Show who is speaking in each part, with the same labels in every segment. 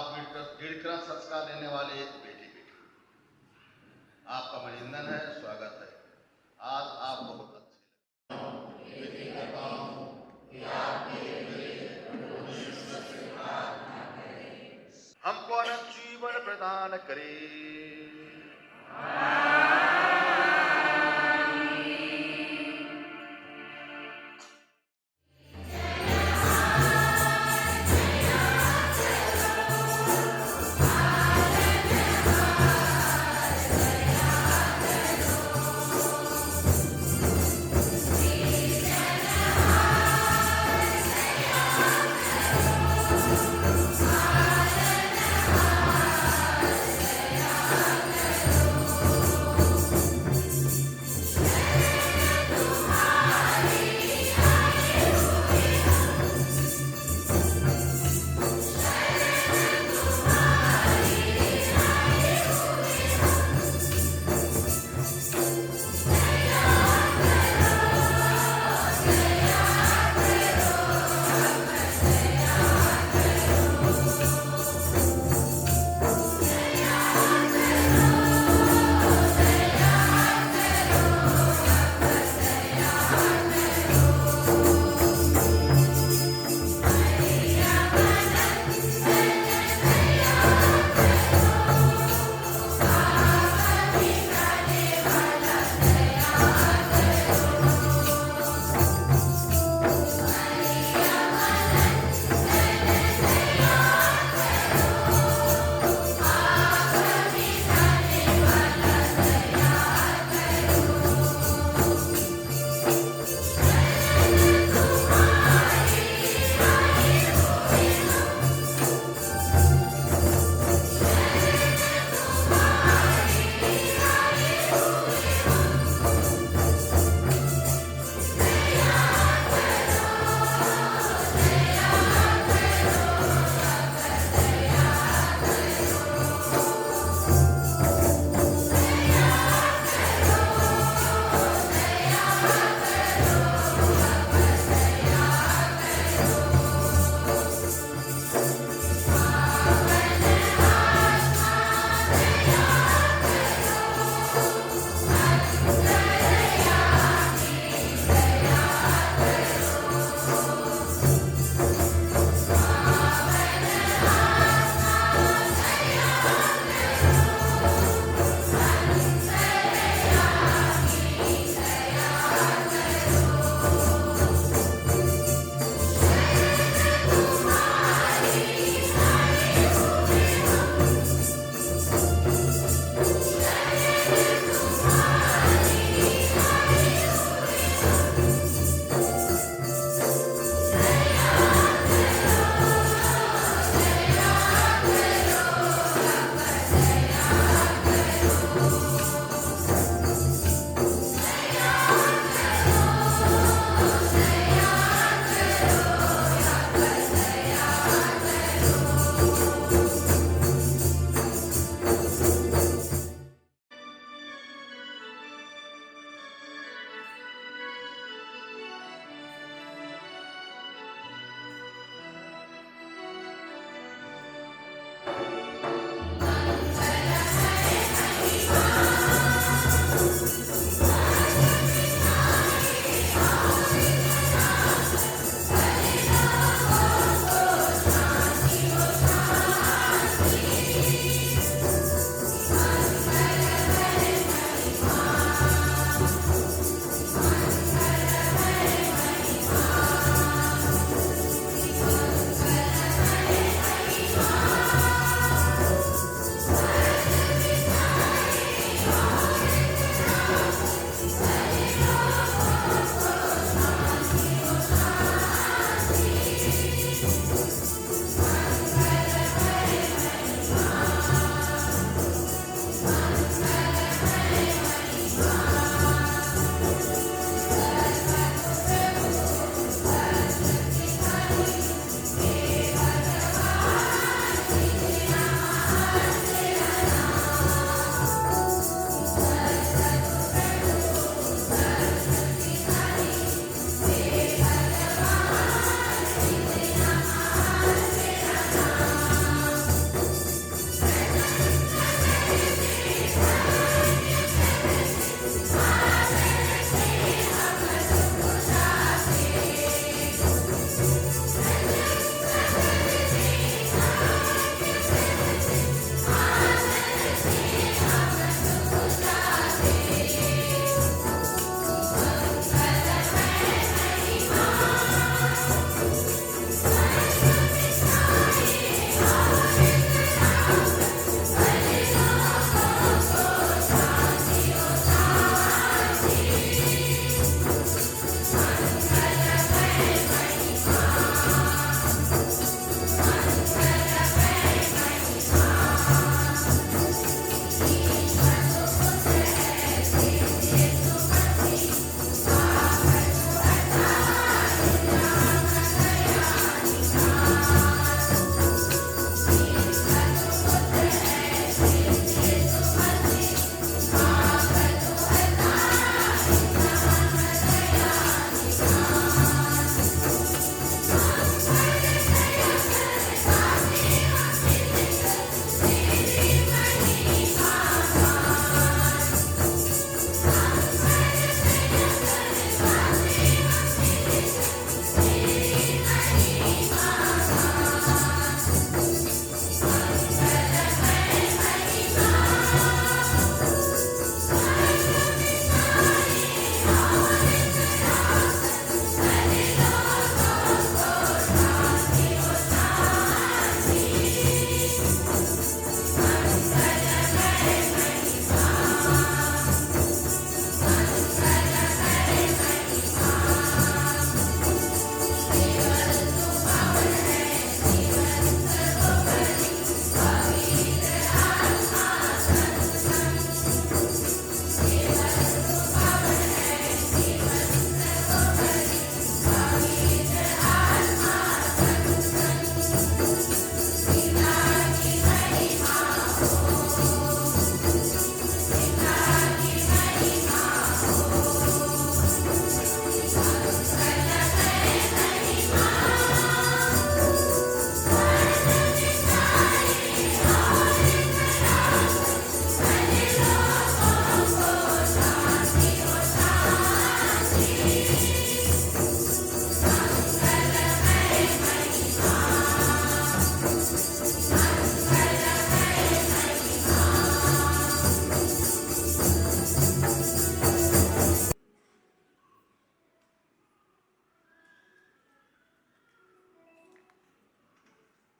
Speaker 1: आप ऋणग्रह संस्कार लेने वाले बेटी बेटी, आपका अभिनंदन है, स्वागत है। आज आप बहुत अच्छे हमको अनंत जीवन प्रदान करे।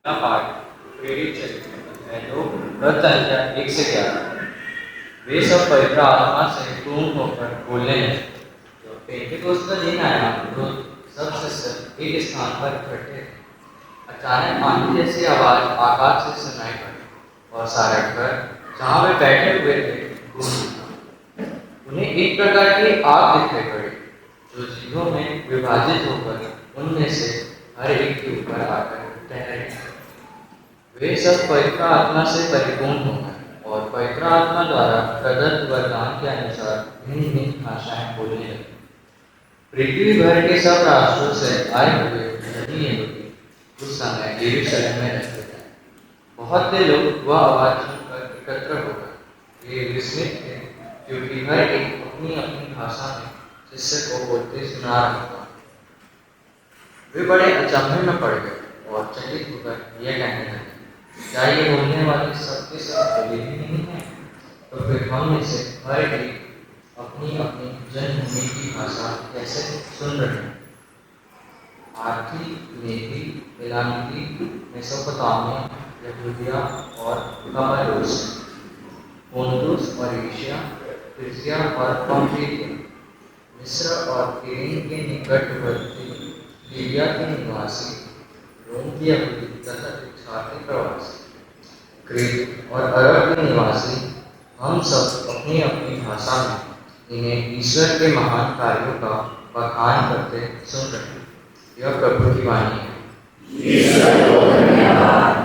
Speaker 2: का पाठ प्रेरित चरित्र अध्याय 2 पद संख्या 1 से 11। वे सब पवित्र आत्मा से पूर्ण होकर बोलने लगे। जब पेंटेकोस्त का दिन आया तो सब शिष्य एक स्थान पर इकट्ठे थे। अचानक आंधी जैसी आवाज आकाश से सुनाई पड़ी और सारे घर जहाँ वे बैठे हुए थे गूंज उठा। उन्हें एक प्रकार की आग दिखाई पड़ी जो जीवों में विभाजित होकर उनमें से हर एक के ऊपर आकर ठहर गई। वे सब पवित्र आत्मा से परिपूर्ण हो गए और पवित्र आत्मा द्वारा प्रदत्त वरदान के अनुसार भिन्न भिन्न भाषाएं बोलने लगे। पृथ्वी भर के सब राष्ट्रों से आए हुए धनी यहूदी उस समय यरूशलेम में रहते थे। बहुत से लोग वह आवाज सुनकर एकत्र हो गए। वे विस्मित थे क्योंकि हर एक अपनी अपनी भाषा में शिष्य को बोलते सुना रहा था। वे बड़े अचंभे में पड़ गए और चकित होकर यह कहने लगे, क्या ये बोलने वाले सबके सब गलीली नहीं है? तो फिर हम में से हर एक अपनी अपनी जन्मभूमि की भाषा कैसे सुन रहे हैं? आर्थी, लेवी, एलामीती, मेसोपोटामिया, यहूदिया और कप्पादोस, पोंतुस और एशिया, फ्रिजिया और पंफिलिया, मिस्र और कुरेन के निकटवर्ती लीबिया के निवासी, रोम के यहूदी तथा इस्राएल के प्रवासी, क्रेत और अरब के निवासी, हम सब अपनी अपनी भाषा में इन्हें ईश्वर के महान कार्यों का बखान करते सुन रहे हैं। यह प्रभु की वाणी है। ईश्वर को धन्यवाद।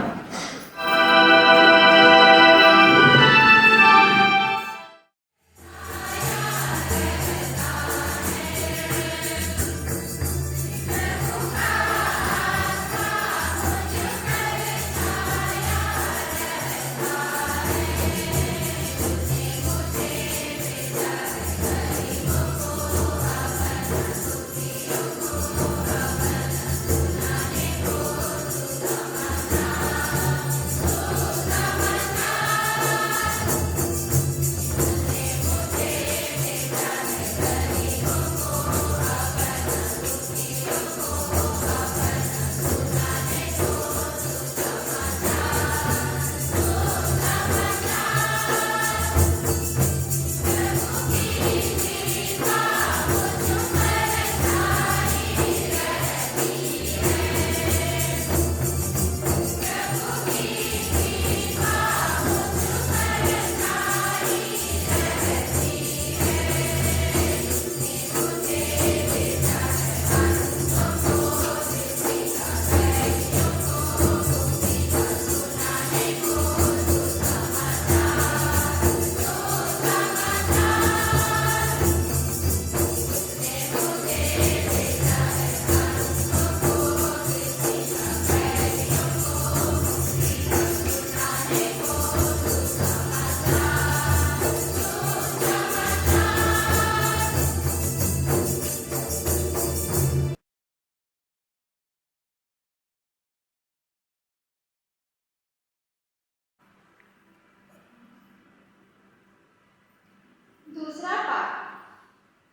Speaker 3: दूसरा पाठ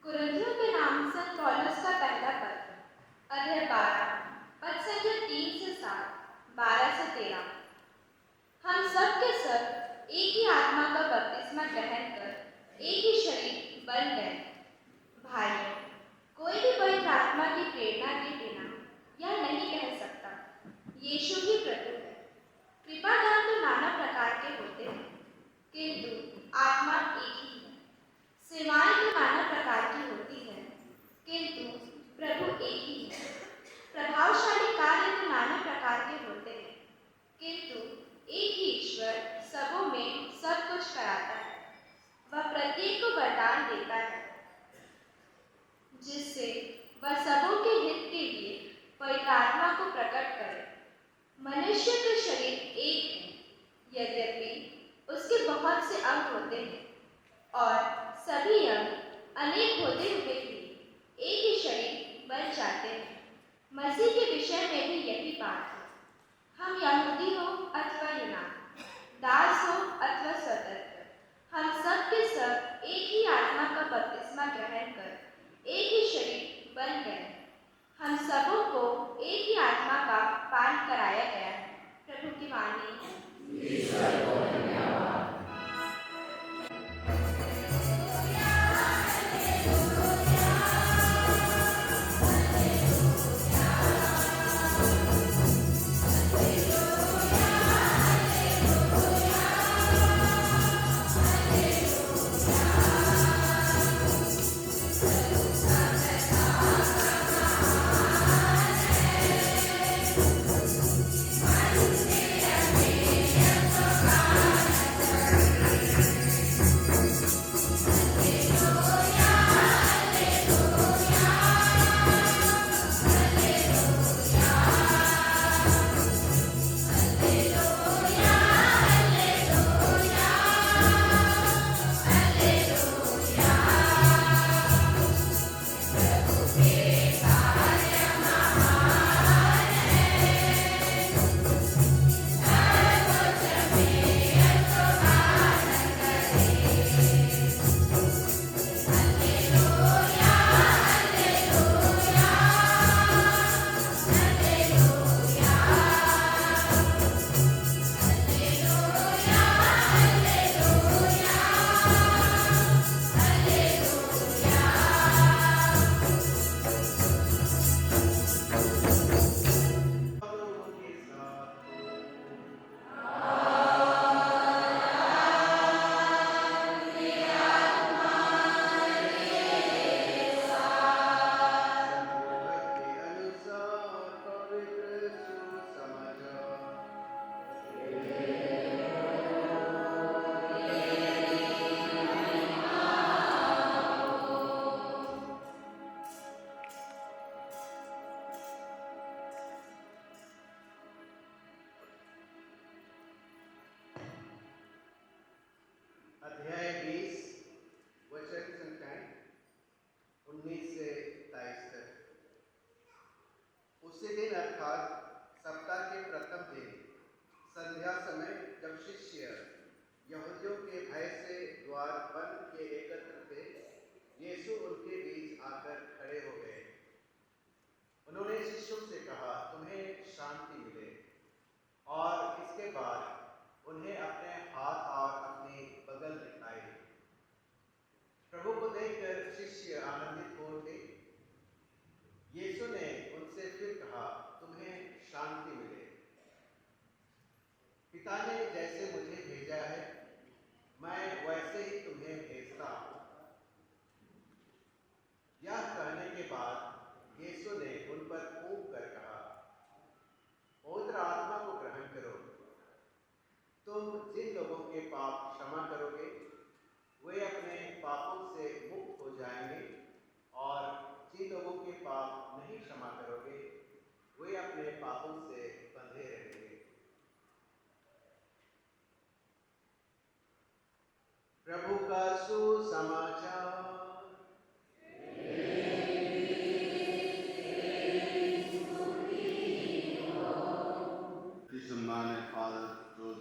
Speaker 3: कुरिन्थियों के नाम संत पौलुस का पहला पत्र अध्याय 12 पद संख्या 3 से 7, 12 से 13। हम सब के सब एक ही आत्मा का बपतिस्मा ग्रहण कर एक ही शरीर बन गए। भाइयों, कोई भी पवित्र आत्मा की प्रेरणा के बिना यह नहीं कह सकता यीशु ही प्रभु है। कृपा दान तो नाना प्रकार के होते हैं किंतु आत्मा एक ही है। सेवाएं तो नाना प्रकार की होती है किंतु प्रभु एक ही है। प्रभावशाली कार्य तो नाना प्रकार के होते हैं किंतु एक ही ईश्वर सबों में सब कुछ कराता है। वह प्रत्येक को वरदान देता है जिससे वह सबों के हित के लिए पवित्र आत्मा को प्रकट करे। मनुष्य का शरीर एक है यद्यपि उसके बहुत से अंग होते हैं और सभी अंग अनेक होते हुए भी एक ही शरीर बन जाते हैं। मसीह के विषय में भी यही बात है। हम यहूदी हो अथवा यूनान, दास हो अथवा स्वतंत्र, हम सब के सब एक ही आत्मा का बपतिस्मा ग्रहण कर एक ही शरीर बन गए। हम सबों को एक ही आत्मा का पान कराया गया है। प्रभु की वाणी।
Speaker 4: अध्याय 20 वचन संख्याएं 19 से 23 तक। उसी दिन अर्थात सप्ताह के प्रथम दिन संध्या समय जब शिष्य यहूदियों के भय से द्वार बंद के एकत्र थे, यीशु उनके बीच आकर खड़े हो गए। उन्होंने शिष्यों से कहा, तुम्हें शांति मिले। और इसके बाद उन्हें अपने हाथ और अपने बगल दिखाए। प्रभु को देखकर शिष्य आनंदित हो उठे। यीशु ने उनसे फिर कहा, तुम्हें शांति मिले। पिता ने जैसे मुझे भेजा है, मैं वैसे ही तुम्हें भेजता हूँ। यह कहने के बाद यीशु ने उन पर फूंक कर कहा, पवित्र आत्मा को ग्रहण करो। तुम जिन लोगों के पाप क्षमा करोगे, वे अपने पापों से मुक्त हो जाएंगे, और जिन लोगों के पाप नहीं क्षमा करोगे, वे अपने पापों से बंधे रहेंगे। प्रभु का सुसमाचार।
Speaker 1: सम्मानित फादर जोज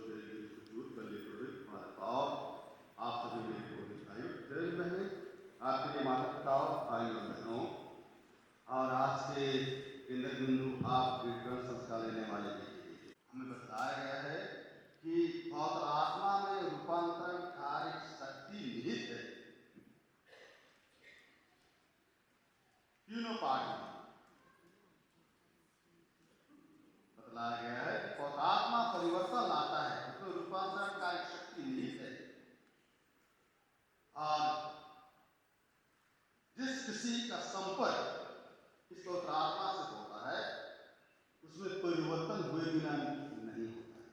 Speaker 1: आप सभी मेरे भाइयों बहनें, आपके लिए माता पिताओं, भाइयों और बहनों, और आज के केंद्र बिंदु आप ग्रंथ संस्कार लेने वाले भी। हमें बताया गया है कि पवित्र आत्मा में रूपांतरणकारी शक्ति निहित है। तीनों पाठ में बतलाया गया है कि पवित्र आत्मा परिवर्तन लाता है, उसमें रूपांतरणकारी शक्ति निहित है। और जिस किसी का संपर्क इस पवित्र आत्मा से होता है, उसमें परिवर्तन हुए बिना नहीं होता है।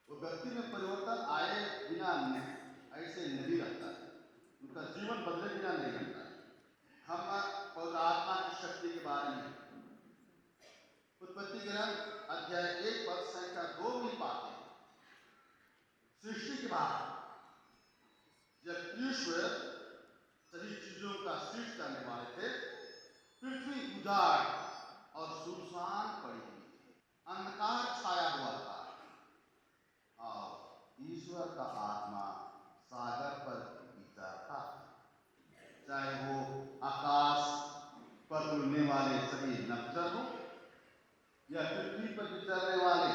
Speaker 1: वो व्यक्ति में परिवर्तन आए बिना ऐसे नहीं रहता है, उनका जीवन बदले बिना नहीं रहता है। हम पवित्र आत्मा की शक्ति के बारे में उत्पत्ति ग्रंथ अध्याय 1 पद संख्या 2 में पाते हैं। सृष्टि के बाद जब ईश्वर सभी चीजों का सृष्टि करने वाले थे, पृथ्वी उजाड़ और सुनसान पड़ी हुई थी, अंधकार छाया हुआ था, और ईश्वर का आत्मा सागर पर विचरता था। चाहे वो आकाश पर उड़ने वाले सभी नक्षत्र हो, या पृथ्वी पर विचरने वाले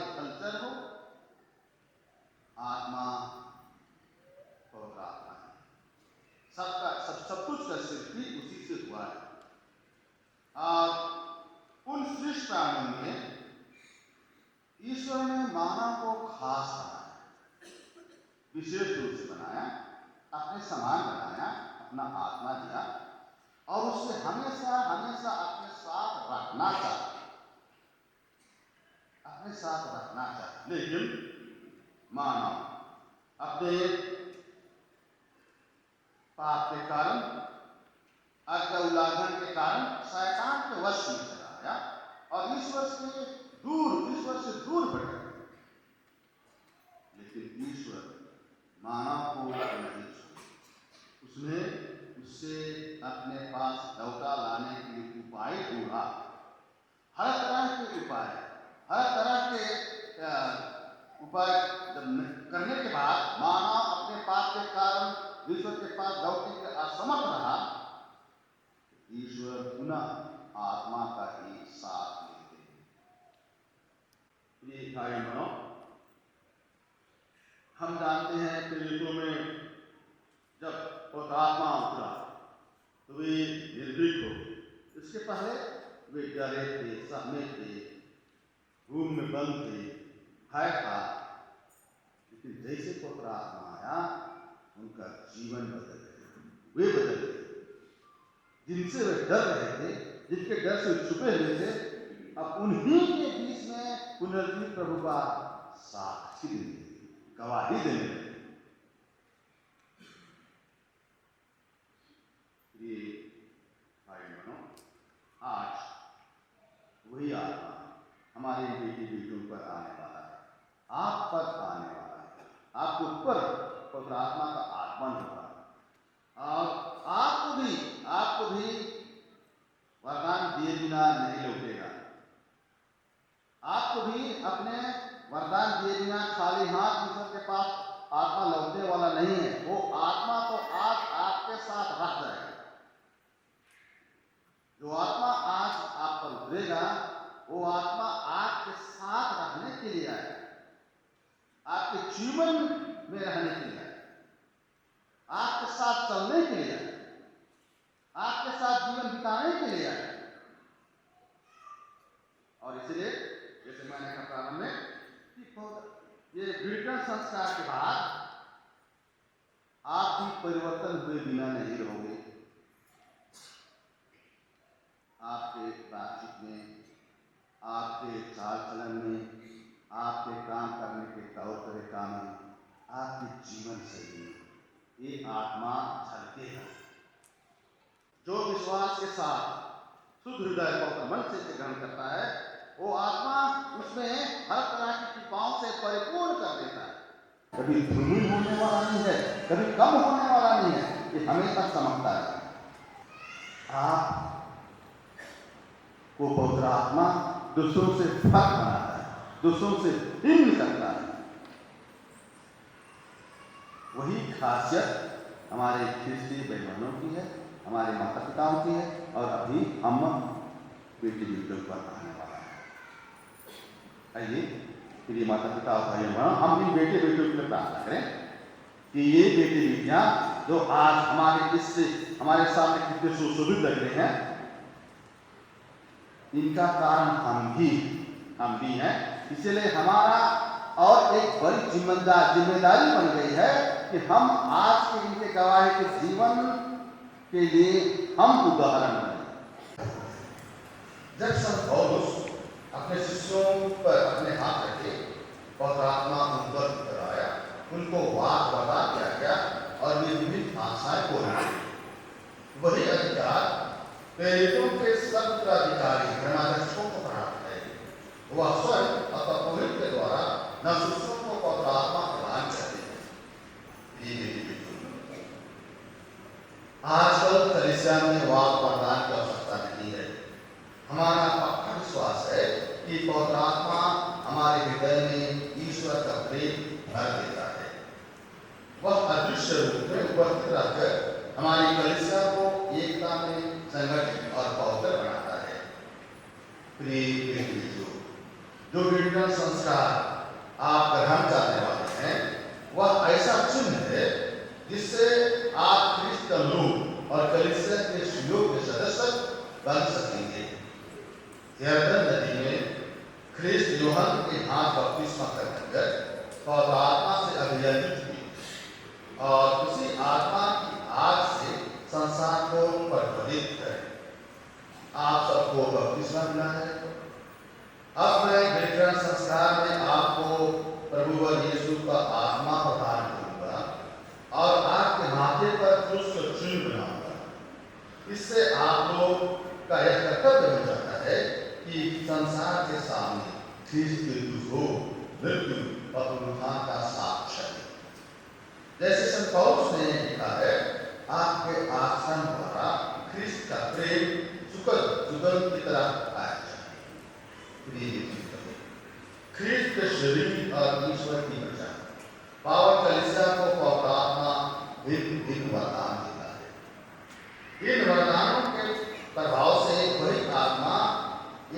Speaker 1: प्राणियों में ईश्वर ने मानव को खास बनाया, विशेष रूप से बनाया, अपने समान बनाया, अपना आत्मा दिया और उससे हमेशा हमेशा अपने साथ रखना चाहता, अपने साथ रखना चाहता। लेकिन मानव अपने पाप के कारण, आज्ञा उल्लंघन के कारण शैतान के वश में चला गया और ईश्वर से दूर भटक गया। लेकिन ईश्वर मानव को नहीं छोड़ा, उसने उससे अपने पास लौटा लाने के लिए उपाय ढूंढा। हर तरह के उपाय करने के बाद मानव अपने पाप के कारण ईश्वर के पास लौटने के असमर्थ रहा। ईश्वर पुनः आत्मा का ही साथ लेते हैं। प्रिय भाई बहनों, हम जानते हैं कि युगों में जब पवित्र आत्मा उतरा तो वे निर्भीक हो। इसके पहले वे डरे थे, सहमे थे, रूम में बंद थे, भय था। लेकिन जैसे पवित्र आत्मा आया उनका जीवन बदल गया, वे बदल गए। जिनसे वे डर रहे थे, जिनके डर से छुपे हुए थे, अब उन्हीं के बीच में पुनर्जीवित प्रभु का साक्षी देने, गवाही देने लगे। ये भाई बहनों, आज वही आत्मा हमारे बेटी बेटियों पर आने वाला है, आप पर आने वाला है। आपके ऊपर पवित्र आत्मा का आगमन होगा और आपको भी वरदान दिए बिना नहीं लौटेगा। आपको भी अपने वरदान दिए बिना खाली हाथ ईश्वर के पास आत्मा लौटने वाला नहीं है। वो आत्मा तो आज आपके साथ रह जाएगा। जो आत्मा आज आप पर उतरेगा वो आत्मा आपके साथ रहने के लिए आएगा, आपके जीवन में रहने के लिए आएगा, आपके साथ चलने के लिए आएगा, आपके साथ जीवन बिताने के लिए आएगा। और इसलिए जैसे मैंने कहा प्रारंभ में कि ये विकरण संस्कार के बाद आप भी परिवर्तन हुए बिना नहीं रहोगे। आपके बातचीत में, आपके चाल चलन में, आपके काम करने के तौर तरीका में, आपके जीवन शैली में ये आत्मा झलकेगा। जो विश्वास के साथ शुद्ध हृदय पवित्र मन से ग्रहण करता है वो आत्मा उसमें हर तरह की कृपाओं से परिपूर्ण कर देता है। कभी धूमिल होने वाला नहीं है, कभी कम होने वाला नहीं है, ये हमेशा चमकता है। आप को पवित्र आत्मा दूसरों से फर्क बनाता है, दूसरों से भिन्न करता है। वही खासियत हमारे ख्रिस्ती भाई बहनों की है, हमारे माता पिताओं की है और अभी हम बेटी बेटियों पर आने वाला है। आइए प्रिय माता पिता भाई बहनों, हम इन बेटे बेटियों के लिए प्रार्थना करें कि ये बेटी बेटियां जो आज हमारे सामने कितने सुशोभित लग रहे हैं, इनका कारण हम भी हैं। इसलिए हमारा और एक बड़ी जिम्मेदारी बन गई है कि हम आज के इनके गवाही के जीवन के लिए हम उदाहरण बने। जब संत पौलुस अपने शिष्यों पर अपने हाथ रखे, पवित्र आत्मा उन पर उतर आया, उनको वाक बता दिया गया और वे विभिन्न भाषाएं बोलने लगे। वही अधिकार प्रेरितों के सब उत्तराधिकारी धर्माध्यक्षों को प्राप्त है। वह स्वयं अथवा पवित्र के द्वारा न शिष्यों को पवित्र आत्मा प्रदान करते हैं। आजकल कलीसिया में वाक वरदान की आवश्यकता नहीं है। हमारा पक्का विश्वास है कि पवित्र आत्मा हमारे हृदय में ईश्वर का प्रेम भर देता है। वह अदृश्य रूप में उपस्थित रहकर हमारी कलीसिया को एकता में संगठित और पवित्र बनाता है। प्रिय जो विकरण संस्कार आप ग्रहण करने वाले हैं वह ऐसा चिन्ह है जिससे आप ख्रिस्त का लोग और कलीसिया के सुयोग्य सदस्य बन सकेंगे। यर्दन नदी में ख्रिस्त यूहन्ना के हाथ बपतिस्मा करके पवित्र आत्मा से अभिषिक्त हुए और उसी आत्मा की आग से संसार को प्रज्वलित करें। आप सबको बपतिस्मा मिला है। अब मैं विग्रह संस्कार में आपको प्रभु व यीशु का आत्मा प्रदान करूंगा और आपके माथे पर पुष्प चिन्ह बनाऊंगा। इससे आप लोग का यह कर्तव्य हो जाता है कि संसार के सामने ख्रिस्त के दुर्भोग, मृत्यु और पुनरुत्थान का साक्ष्य है। जैसे संत पौलुस ने लिखा है, आपके आचरण द्वारा ख्रिस्त का प्रेम सुगंध की तरह आया। ख्रिस्त के शरीर और ईश्वर की प्रजा पावन कलीसिया को पवित्र आत्मा इन वरदान देता है। इन वरदानों के प्रभाव से वही आत्मा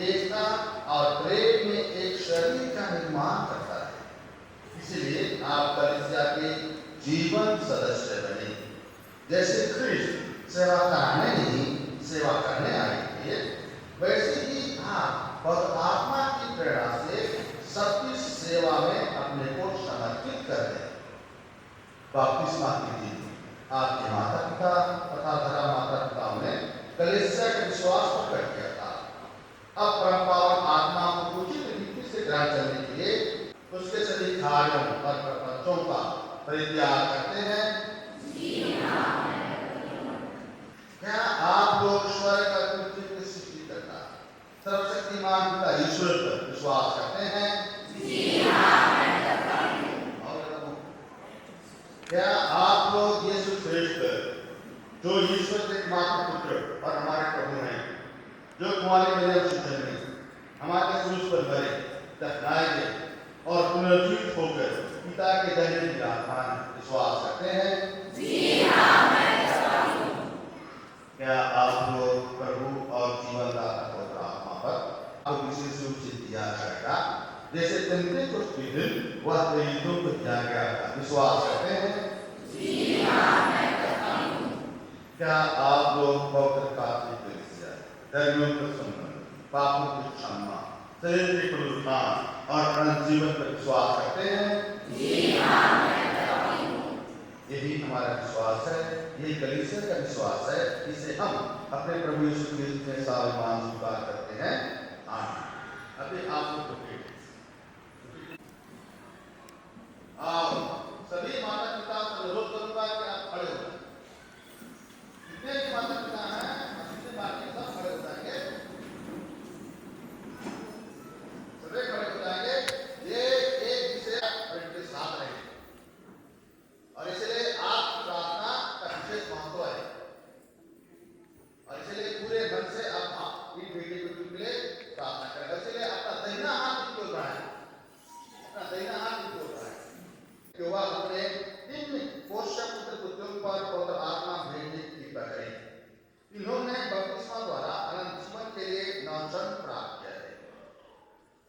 Speaker 1: एकता और प्रेम में एक शरीर का निर्माण करता है। इसलिए आप कलीसिया के जीवन सदस्य बने। जैसे ख्रिस्त सेवा कराने नहीं सेवा करने आए थे, वैसे ही आप पवित्र आत्मा की प्रेरणा से सबकी सेवा में अपने को समर्पित कर दें। बपतिस्मा के दिन आपके माता पिता तथा धर्म माता पिताओं ने कलीसिया के विश्वास पर कर दिया था। अब परम पावन आत्मा को उचित रीति से ग्रहण करने के लिए उसके सभी कार्यों और प्रपंचों का परित्याग करते हैं। क्या आप लोग स्वर्ग और पृथ्वी की सृष्टि करता सर्वशक्तिमान पिता ईश्वर पर विश्वास करते हैं? क्या आप लोग यीशु ख्रिस्त जो ईश्वर के एकमात्र पुत्र और हमारे प्रभु हैं, जो कुंवारी मरियम से जन्मे, हमारे क्रूस पर मरे, दफनाए गए और पुनरुत्थित होकर पिता के दाहिने विराजमान विश्वास करते हैं? क्या आप लोग प्रभु और जीवन दाता पवित्र आत्मा पर आपको विशेष रूप से दिया जाएगा, जैसे पेंटेकोस्त के दिन वह प्रेरितों को दिया गया था, विश्वास करते हैं? क्या आप लोग पवित्र काफी कलीसिया, धर्मियों का संबंध, पापों की क्षमा, शरीर के पुनरुत्थान और अनंत जीवन पर विश्वास करते हैं? यही हमारा विश्वास है, यही कलीसिया का विश्वास है। इसे हम अपने प्रभु यीशु क्रिस्त में साविमान स्वीकार करते हैं। आमीन। अभी आप लोग आओ, सभी माता पिता से अनुरोध करूंगा कि आप खड़े हो जाएं। जितने भी माता पिता हैं, जितने बाकी सब खड़े हो जाएंगे, सभी खड़े हो जाएंगे। ये एक विषय के साथ रहेंगे और इसलिए आपकी प्रार्थना का विशेष महत्व है और इसलिए पूरे मन से आप इन बेटे के लिए प्रार्थना करें। इसलिए अपना दाहिना हाथ नीचे बढ़ाएं, अपना दाहिना हाथ नीचे बढ़ाएं। क्यों अपने इन पोषक पुत्र पुत्रों पर पवित्र आत्मा भेजने की कृपा करें। इन्होंने बपतिस्मा द्वारा अनंत जीवन के लिए नवजन्म प्राप्त किया है।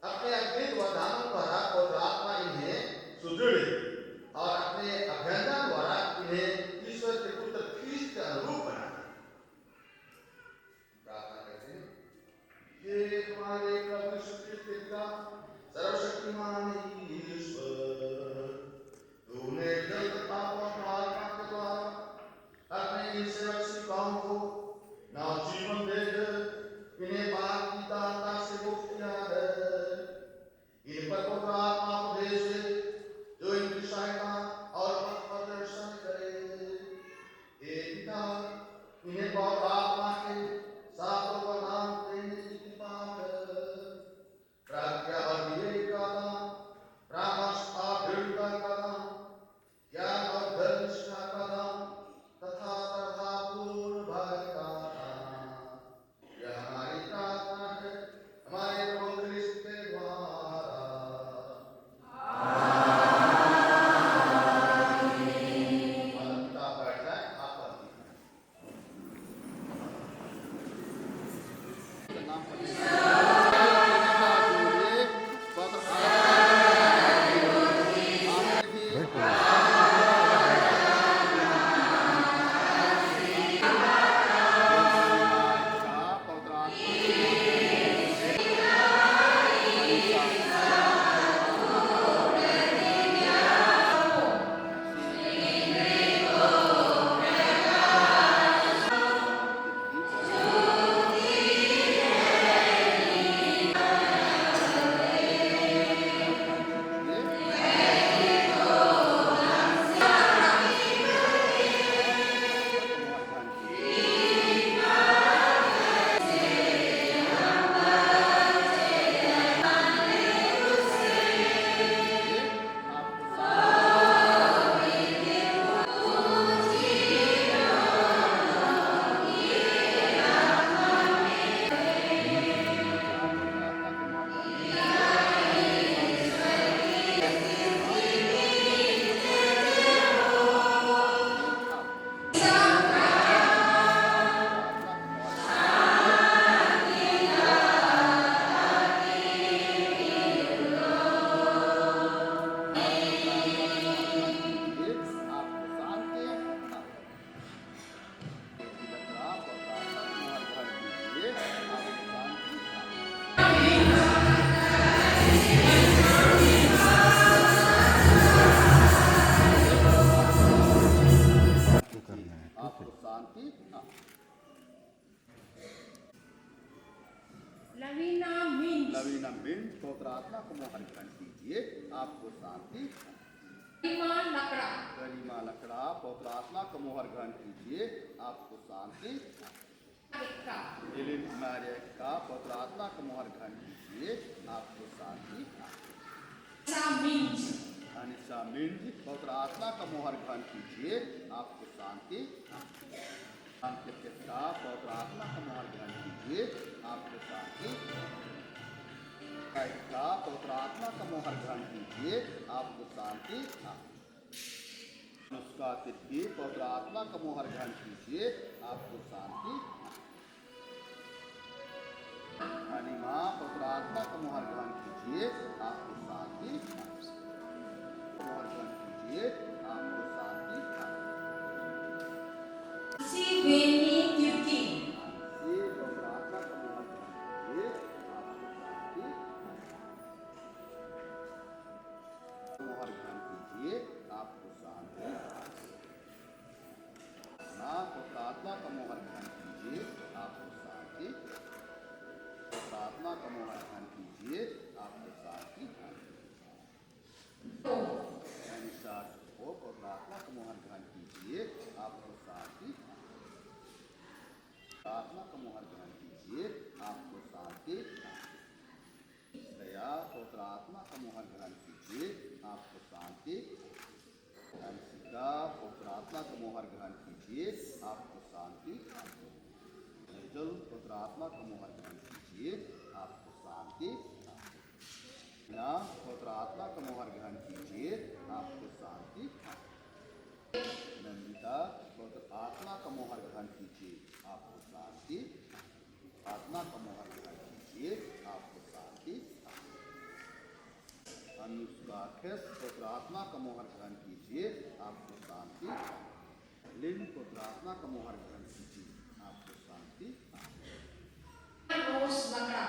Speaker 1: अपने अग्नि वरदानों द्वारा पवित्र आत्मा इन्हें सुदृढ़ और अपने अभ्यंजन द्वारा इन्हें ईश्वर के पुत्र ख्रिस्त के अनुरूप बनाए। प्रार्थना करते हैं। ये तुम्हारे प्रभु यीशु ख्रिस्त के पिता सर्वशक्तिमान ईश्वर, तूने जल तथा पवित्र आत्मा के द्वारा अपने इन सेवक सेवकाओं को नव जीवन देकर इन्हें पाप की दाता से मुक्त किया है। इन पर पवित्र आत्मा को भेज दे जो इनकी सहायता और पथ प्रदर्शन करे। हे पिता, इन्हें पवित्र आत्मा के सातों वरदान देने की कृपा कर। प्रज्ञा और विवेक का दान, परामर्श और दृढ़ता का दान, ज्ञान और धर्मनिष्ठा का दान तथा श्रद्धापूर्ण भक्ति का दान। यह हमारी प्रार्थना है हमारे प्रभु ख्रिस्त के द्वारा। माता बैठ जाए, आप
Speaker 5: लवीना मिंज
Speaker 1: लवीना मिंट पवित्र आत्मा का मोहर ग्रहण कीजिए, आपको शांति।
Speaker 5: गरिमा लकड़ा
Speaker 1: गरिमा लकड़ा पवित्र आत्मा का मोहर ग्रहण कीजिए, आपको शांति।
Speaker 5: रेखा
Speaker 1: एलिन मारिया का पवित्र आत्मा का मोहर ग्रहण कीजिए, आपको शांति।
Speaker 5: सा मिंज
Speaker 1: अनिशा मिंज पवित्र आत्मा का मोहर ग्रहण कीजिए, आपको शांति। शांति का पवित्र आत्मा का मोहर ग्रहण कीजिए, आपको शांति। का पवित्र आत्मा का मोहर ग्रहण कीजिए, आपको शांति। अनुष्का तिर्की पवित्र आत्मा का मोहर ग्रहण कीजिए, आपको शांति। अनिमा पवित्र आत्मा का मोहर ग्रहण कीजिए, आपको शांति। मोहर ग्रहण कीजिए, आपको शांति।
Speaker 5: सी वेनी त्युकी
Speaker 1: ये पवित्र आत्मा का मोहर ग्रहण कीजिए, आपको शांति। मोहर ग्रहण कीजिए, आपको शांति। ना पवित्र आत्मा का मोहर ग्रहण कीजिए, आपको शांति। पवित्र आत्मा का मोहर ग्रहण कीजिए, आपको शांति। अनिशा को पवित्र आत्मा का मोहर ग्रहण कीजिए, आपको शांति। आत्मा का मोहर ग्रहण कीजिए, आपको शांति। दया पवित्र आत्मा का मोहर ग्रहण कीजिए, आपको शांति। अंशिका पवित्र आत्मा का मोहर ग्रहण कीजिए, आपको शांति। जल पवित्र आत्मा का मोहर ग्रहण कीजिए, आपको शांति। ना पवित्र आत्मा का मोहर ग्रहण कीजिए, आपको शांति। नंदिता पवित्र आत्मा का मोहर ग्रहण कीजिए, आपको शांति। आत्मा का मोहर ग्रहण कीजिए, आपको शांति। अनुष्का खेस पवित्र आत्मा का मोहर ग्रहण कीजिए, आपको शांति। लिन पवित्र आत्मा का मोहर ग्रहण कीजिए, आपको शांति।
Speaker 5: रोज लकड़ा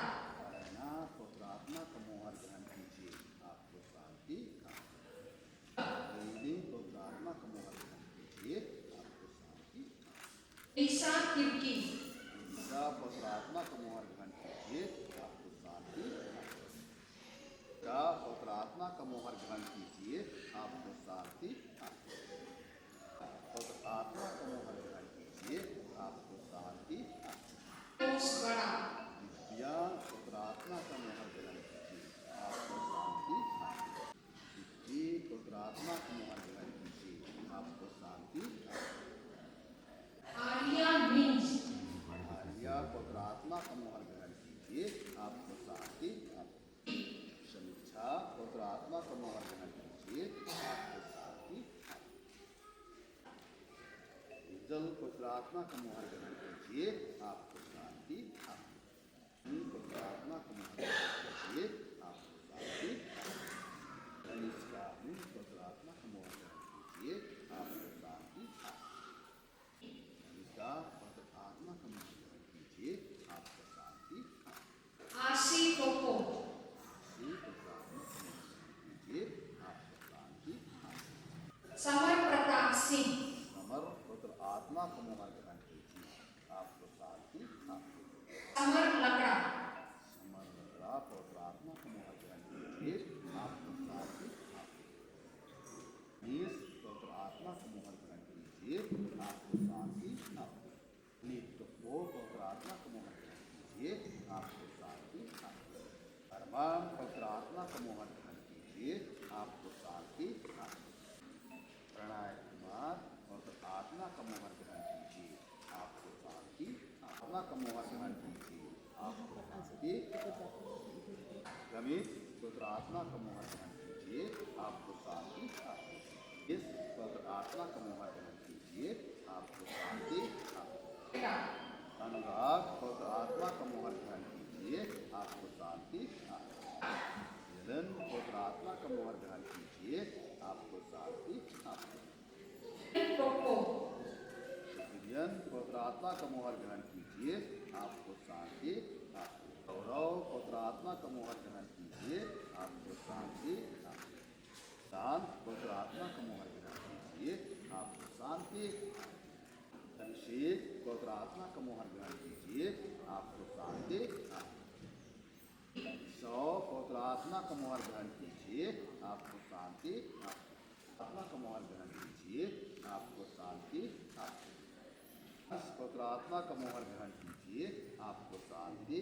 Speaker 1: ना पवित्र आत्मा का मोहर ग्रहण कीजिए, आपको शांति। लिन पवित्र आत्मा का मोहर ग्रहण कीजिए, आपको शांति।
Speaker 5: ईसा त्युकी
Speaker 1: ईसा पवित्र आत्मा का मोहर ग्रहण कीजिए, आपको शांति। का पवित्र आत्मा का मोहर ग्रहण कीजिए, आपको शांति। पवित्र आत्मा का मोहर ग्रहण कीजिए, आपको शांति।
Speaker 5: रोज बड़ा
Speaker 1: दिव्या पवित्र आत्मा का मोहर ग्रहण कीजिए, आपको शांति। दिव्य पवित्र आत्मा का मोहर ग्रहण कीजिए, आपको शांति।
Speaker 5: आर्या मिंज
Speaker 1: आर्या पवित्र आत्मा का मोहर ग्रहण कीजिए, आपको शांति। समीक्षा पवित्र आत्मा का मोहर ग्रहण कीजिए, आपको शांति। जल पवित्र आत्मा का मोहर ग्रहण कीजिए, आपको शांति। पवित्र आत्मा का मोहर ग्रहण कीजिए, आपको शांति। अनिष्का पवित्र आत्मा का मोहर ग्रहण कीजिए, आपको शांति। अनिष्का पवित्र आत्मा का मोहर ग्रहण कीजिए, आपको शांति।
Speaker 5: आशी पोपो
Speaker 1: पवित्र आत्मा का मोहर ग्रहण कीजिए, आपको शांति।
Speaker 5: समर प्रताप सिंह
Speaker 1: समर पवित्र आत्मा का मोहर ग्रहण कीजिए, आपको शांति।
Speaker 5: समर लकड़ा
Speaker 1: समर लकड़ा पवित्र आत्मा का मोहर ग्रहण कीजिए, आपको शांति। नीस पवित्र आत्मा का मोहर ग्रहण कीजिए, आपको शांति। नित्य को पवित्र आत्मा का मोहर ग्रहण कीजिए, आपको शांति। अरमान पवित्र आत्मा का मोहर ग्रहण कीजिए, आपको शांति। प्रणय कुमार पवित्र आत्मा का मोहर ग्रहण कीजिए, आपको शांति। आत्मा का मोहर ग्रहण कीजिए, आपको शांति। रमेश पवित्र आत्मा का मोहर ग्रहण कीजिए, आपको शांति। इस पवित्र आत्मा का मोहर ग्रहण कीजिए, आपको शांति। अनुराग पवित्र आत्मा का मोहर ग्रहण कीजिए, आपको शांति। मिलन पवित्र आत्मा का मोहर ग्रहण कीजिए, आपको शांति।
Speaker 5: पोपो
Speaker 1: गिरियन पवित्र आत्मा का मोहर ग्रहण कीजिए, आपको शांति। गौरव पवित्र आत्मा का मोहर ग्रहण कीजिए, आपको शांति। शांत पवित्र आत्मा का मोहर ग्रहण कीजिए, आपको शांति। अभिषेक पवित्र आत्मा का मोहर ग्रहण कीजिए, आपको शांति। शांति आत्मा का मोहर ग्रहण कीजिए, आपको शांति पवित्र आत्मा का मोहर ग्रहण कीजिए, आपको शांति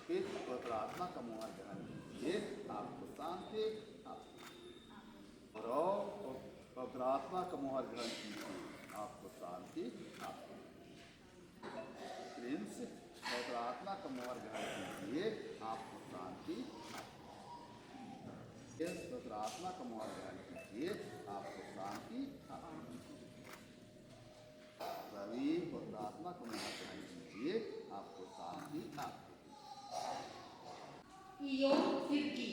Speaker 1: फिर पवित्र आत्मा का मोहर ग्रहण कीजिए, आपको शांति और पवित्र आत्मा का मोहर ग्रहण कीजिए, आपको शांति प्रिंस पवित्र आत्मा का मोहर ग्रहण कीजिए, आपको शांति पवित्र आत्मा का मोहर ग्रहण कीजिए, आपको शांति रवि पवित्र आत्मा का मोहर ग्रहण कीजिए, आपको शांति
Speaker 5: इयोन फिरकी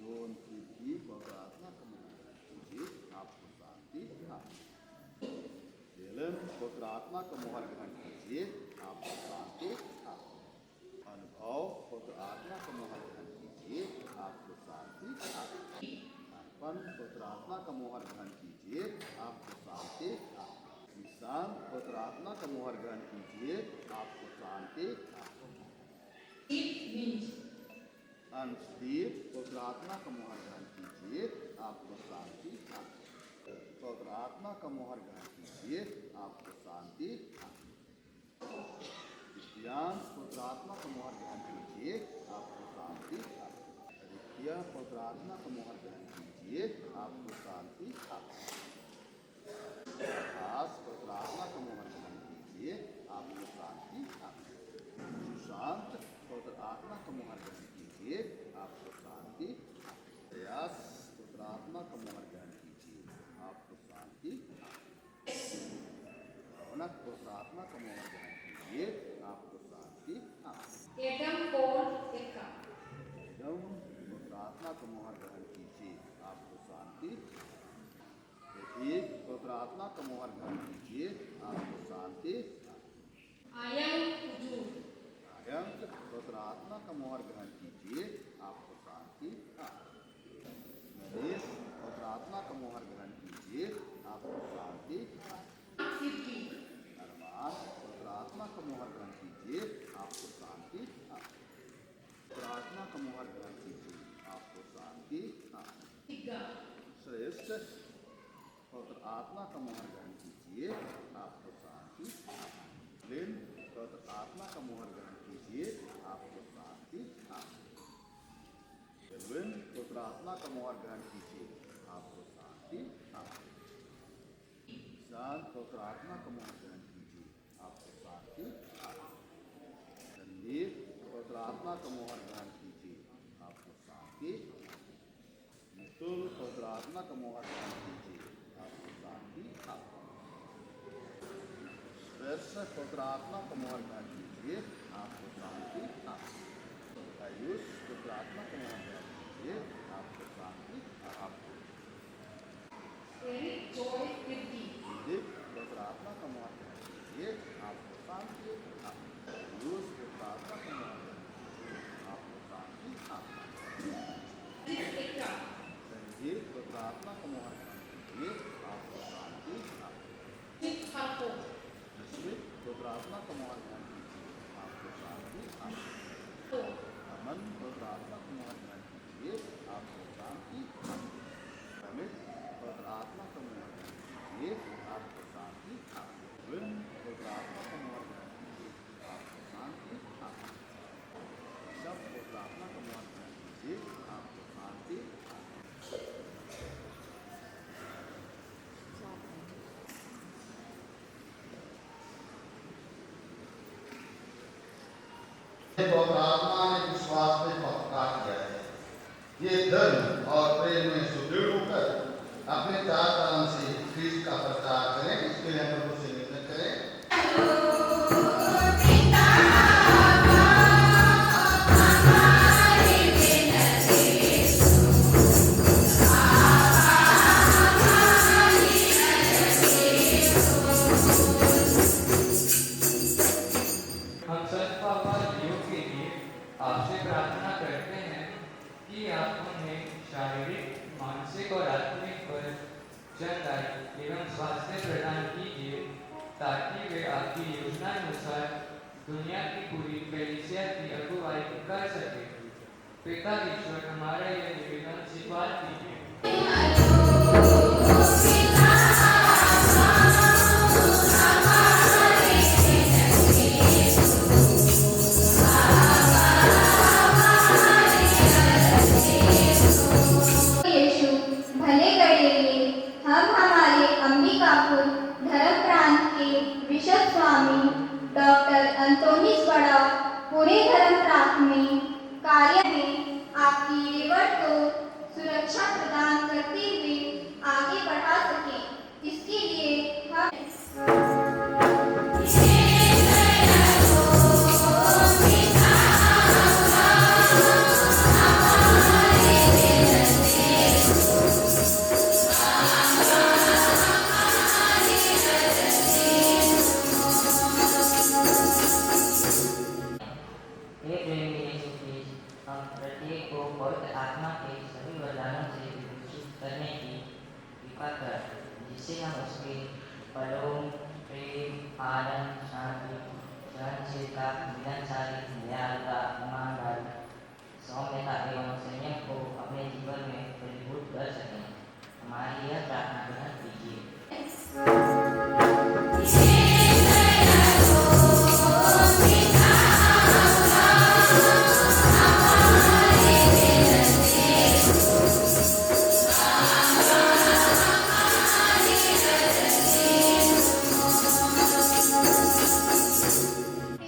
Speaker 1: योन की पवित्र आत्मा का मोहर ग्रहण कीजिए, आपको शांति हेलन पवित्र आत्मा का मोहर ग्रहण कीजिए, आपको शांति अनुभव पवित्र आत्मा का मोहर ग्रहण कीजिए, आपको शांति अर्पण पवित्र आत्मा का मोहर ग्रहण कीजिए, आपको शांति निशान पवित्र आत्मा का मोहर ग्रहण कीजिए, आपको शांति
Speaker 5: मिंज
Speaker 1: अंशदीप पवित्र आत्मा का मोहर ग्रहण कीजिए, आपको शांति पवित्र आत्मा का मोहर ग्रहण कीजिए, आपको शांति ज्ञान पवित्र आत्मा का मोहर ग्रहण कीजिए, आपको शांति आदित्य पवित्र आत्मा का मोहर ग्रहण कीजिए, आपको शांति आकाश पवित्र आत्मा का मोहर ग्रहण कीजिए, आपको शांति सुशांत पवित्र आत्मा का मोहर ग्रहण कीजिए, आपको शांति प्रयास पवित्र आत्मा का मोहर ग्रहण कीजिए, आपको शांति रौनक पवित्र आत्मा का मोहर ग्रहण कीजिए, आपको शांति
Speaker 5: एडम कोल एका
Speaker 1: एकदम पवित्र आत्मा का मोहर ग्रहण कीजिए, आपको शांति एक पवित्र आत्मा का मोहर ग्रहण कीजिए, आपको शांति
Speaker 5: आयन उजूर
Speaker 1: अयंत पवित्र आत्मा का मोहर ग्रहण कीजिए, आपको शांति नरेश पवित्र आत्मा का मोहर ग्रहण कीजिए, आपको शांति
Speaker 5: फिरकी
Speaker 1: अरमान पवित्र आत्मा का मोहर ग्रहण कीजिए, आपको शांति पवित्र आत्मा का मोहर ग्रहण कीजिए, आपको शांति
Speaker 5: इग्गा
Speaker 1: श्रेष्ठ पवित्र आत्मा का मोहर ग्रहण कीजिए, आपको शांति लिन पवित्र आत्मा का मोहर ग्रहण कीजिए, आपको शांति एल्विन पवित्र आत्मा का मोहर ग्रहण कीजिए, आपको शांति शांत पवित्र आत्मा का मोहर ग्रहण कीजिए, आपको शांति संदीप पवित्र आत्मा का मोहर ग्रहण कीजिए, आपको शांति मितुल पवित्र आत्मा का मोहर ग्रहण कीजिए, आपको शांति स्पर्श पवित्र आत्मा का मोहर ग्रहण कीजिए, आपको शांति आयुष पवित्र आत्मा का मोहर ग्रहण कीजिए, आपको शांति आपको
Speaker 5: एरिक जॉय फिरकी
Speaker 1: दिलीप पवित्र आत्मा का मोहर ग्रहण कीजिए, आपको शांति आयुष पवित्र आत्मा का मोहर ग्रहण कीजिए, आपको शांति
Speaker 5: एका
Speaker 1: संगीत पवित्र आत्मा का मोहर ग्रहण कीजिए, आपको शांति
Speaker 5: चित्ताको
Speaker 1: स्मित पवित्र आत्मा का मोहर ग्रहण कीजिए, आपको शांति
Speaker 5: तो
Speaker 1: अमन पवित्र आत्मा का मोहर ग्रहण कीजिए, आपको शांति अमित पवित्र आत्मा का मोहर ग्रहण कीजिए, आपको शांति विन पवित्र आत्मा का मोहर ग्रहण कीजिए, आपको शांति सब पवित्र आत्मा का मोहर ग्रहण कीजिए, आपको शांति पवित्र आत्मा ने विश्वास में पक्का किया है। ये धर्म और प्रेम में सुदृढ़ होकर अपने चार कदम से ख्रीस्त का प्रचार करें, इसके लिए हम प्रभु से निवेदन करें।
Speaker 2: हम सद्भाव योग के लिए आपसे प्रार्थना करते हैं कि आप उन्हें शारीरिक, मानसिक और आत्मिक बल, चंगाई एवं स्वास्थ्य प्रदान कीजिए, ताकि वे आपकी योजना अनुसार दुनिया की पूरी कलीसिया की अगुवाई कर सके। पिता ईश्वर हमारे लिए निवेदन स्वीकार कीजिए।
Speaker 3: यीशु भले गड़ेले हम हमारे अंबिकापुर धर्म प्रांत के बिशप स्वामी डॉक्टर अंतोनीस बड़ा पूरे धर्म प्रांत में कार्य में आपकी रिवट को सुरक्षा प्रदान करते हुए आगे बढ़ा सकें, इसके लिए हम
Speaker 2: हे प्रेमी यीशु क्रिस्ट, हम प्रत्येक को पवित्र आत्मा के सभी वरदानों से विभूषित करने की कृपा कर, जिससे हम उसके फलों प्रेम, आनंद, शांति, सहनशीलता, मिलनसारी, दयालुता, ईमानदारी, सौम्यता एवं संयम को अपने जीवन में फलीभूत कर सकें। हमारी यह प्रार्थना ग्रहण कीजिए।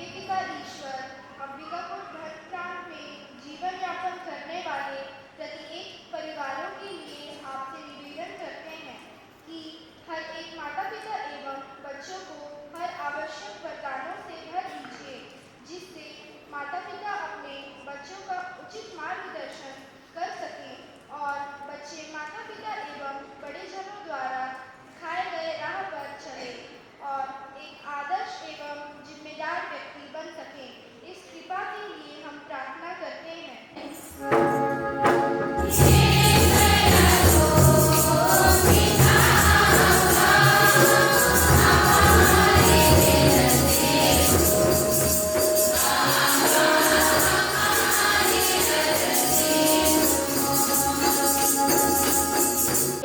Speaker 3: पिता ईश्वर अंबिकापुर धर्म प्रांत में जीवन यापन करने वाले प्रत्येक परिवारों के लिए आपसे निवेदन करते हैं कि हर एक माता पिता एवं बच्चों को हर आवश्यक वरदानों से भर दीजिए, जिससे माता पिता अपने बच्चों का उचित मार्गदर्शन कर सकें और बच्चे माता पिता एवं बड़े जनों द्वारा दिखाए गए राह पर चले और एक आदर्श एवं जिम्मेदार व्यक्ति बन सकें। इस कृपा के लिए हम प्रार्थना करते हैं।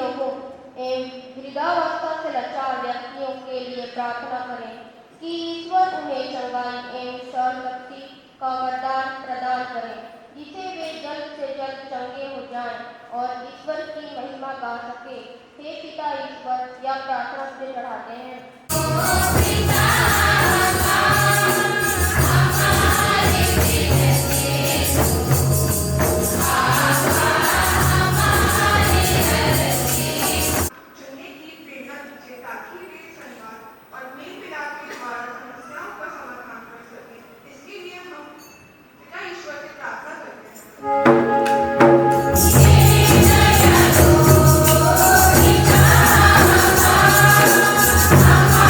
Speaker 6: लोगों एवं वृद्धावस्था से लाचार व्यक्तियों के लिए प्रार्थना करें कि ईश्वर उन्हें चंगाई एवं सहनशक्ति का वरदान प्रदान करें, जिसे वे जल्द से जल्द चंगे हो जाएं और ईश्वर की महिमा गा सके। हे पिता ईश्वर, यह प्रार्थना से चढ़ाते हैं।
Speaker 7: चुनने की प्रेरणा दीजिए ताकि वे संवाद और मेल मिलाप के द्वारा समस्याओं का समाधान कर सकें। इसके लिए हम पिता ईश्वर से प्रार्थना करते हैं।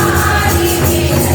Speaker 3: हमारी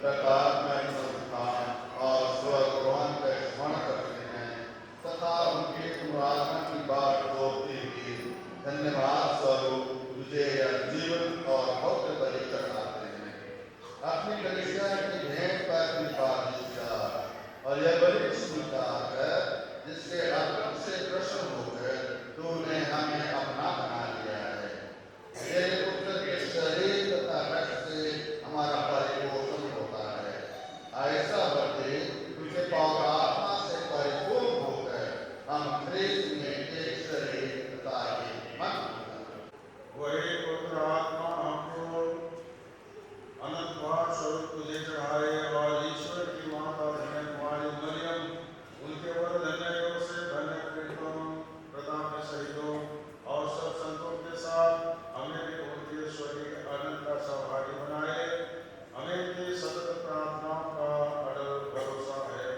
Speaker 1: प्रकाशमय संस्थान और स्वग्रहण का स्मरण करते हैं तथा उनके पुनरागमन की बात होती हुई धन्यवाद स्वरूप तुझे यह जीवन और भव्य बलि चढ़ाते हैं। अपनी कलीसिया की भेंट पर कृपा दीजिए और यह बलि स्वीकार कर जिसके अर्पण से प्रसन्न होकर तूने हमें अपना बना लिया है। तेरे पुत्र के शरीर तथा रक्त से हमारा परिपोषण होता है। ऐसा बर्ते तुझे पवित्र आत्मा से परिपूर्ण होकर हम ख्रीस्त में एक शरीर तथा एक मन
Speaker 8: वही पुत्र आत्मा हमको अनंत भाव स्वरूप तुझे चढ़ाए और ईश्वर की माता धन्य कुमारी मरियम उनके वर धन्य से धन्य प्रीतम प्रताप सहितों और सब संतों के साथ हमें भी उनके स्वर्गीय आनंद का सहभागी बनाए। हमें की सतत प्रार्थनाओं का अटल भरोसा है।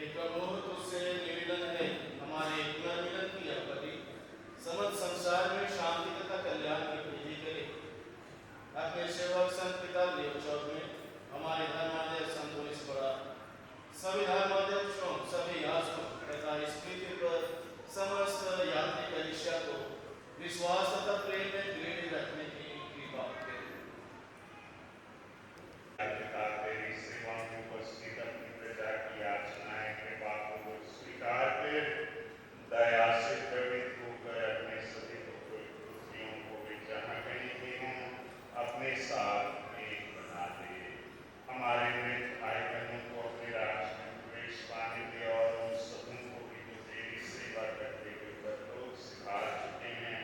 Speaker 9: एक प्रभु तुझसे निवेदन है हमारे पुनर्मिलन की यह बलि समस्त संसार में शांति तथा कल्याण की वृद्धि करे। अपने सेवक संत पिता लियो 14 में हमारे धर्माध्यक्ष संतोष बड़ा सभी धर्माध्यक्षों सभी याजकों तथा इस पृथ्वी पर समस्त यात्री कलीसिया को विश्वास तथा प्रेम में दृढ़ रखने की कृपा करे।
Speaker 10: पिता तेरी सेवा में उपस्थित अपनी प्रजा की याचनाएं कृपा पूर्वक स्वीकार कर दया से प्रवृत्त होकर अपने सभी पुत्रियों को वे जहाँ कहीं भी हों अपने साथ एक बना दे। हमारे मृत भाई बहनों को अपने राज्य में प्रवेश पाने दे और उन सबों को भी जो तेरी सेवा करते हुए परलोक सिखा चुके हैं